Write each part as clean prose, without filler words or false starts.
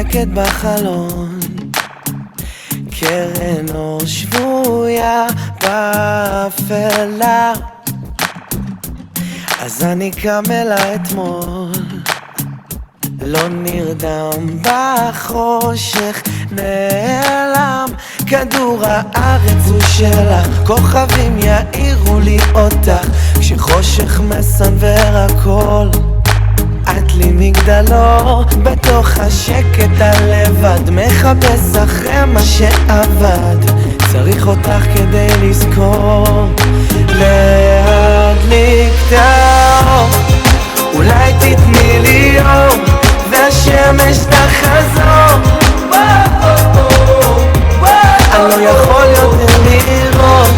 שקט בחלון, קרן אור שבויה באפלה, אז אני קם אלה אתמול, לא נרדם בחושך, נעלם כדור הארץ הוא שלך, כוכבים יאירו לי אותך, כשחושך מסנוור הכל, את לי מגדלו, בתוך השקט הלבד, מחפש אחרי מה שעבד, צריך אותך כדי לזכור, להדליק את האור, אולי תתני לי אור, והשמש תחזור, אני לא יכול יותר לראות,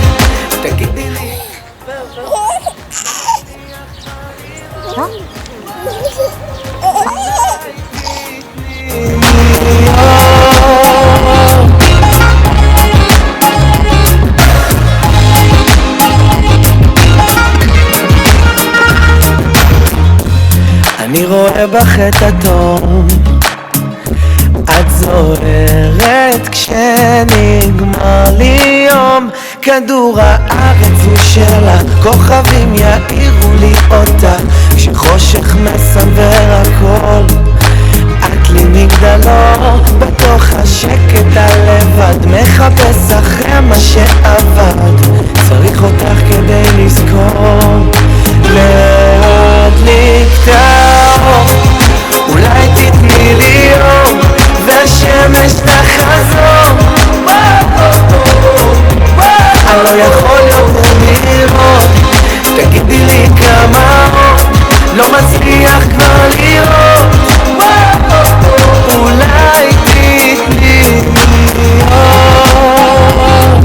תגידי לי אני רואה בך את התום, את זוהרת כשנגמר לי יום, כדור הארץ הוא שלך, כוכבים יאירו לי אותך, כשחושך מסנוור הכל, את לי מגדלו, בתוך השקט הלבד, מחפש אחרי מה שעבד, צריך אותך כדי לזכור, להדליק את האור, אולי תתני לי אור, והשמש תחזור, אני לא יכול יותר לראות, תגידי לי כמה אור, לא מצליח כבר לראות, אולי תתני לי אור.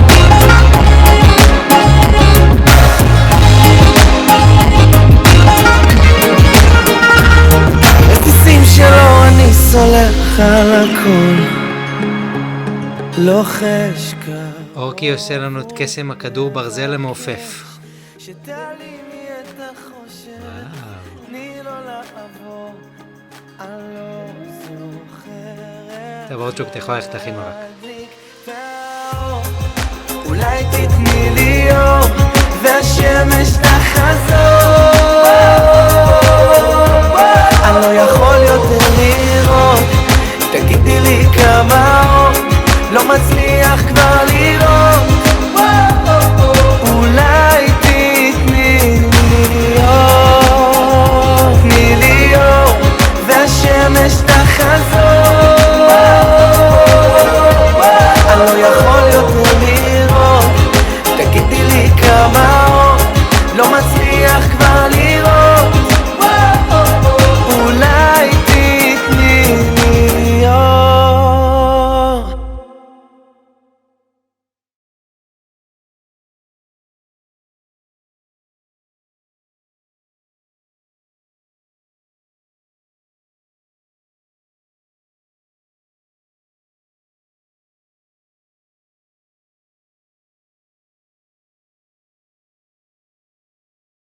ותשים שלא אני סולח על הכל, לא חשקה. אורקי עושה לנו את קסם הכדור ברזל המעופף. שתעלימי את החושך, תני לו לעבור, אני לא זוכרת. טוב, אורצ'וק, אתה יכול ללכת להכין מרק. אולי תתני לי אור, והשמש תחזור, אני לא יכול יותר לראות, תגידי לי כמה אור, לא מצליח כבר לראות, אולי תתני לי אור, תני לי אור, והשמש תחזור, אני לא יכול יותר לראות, תגידי לי כמה אור, לא מצליח כבר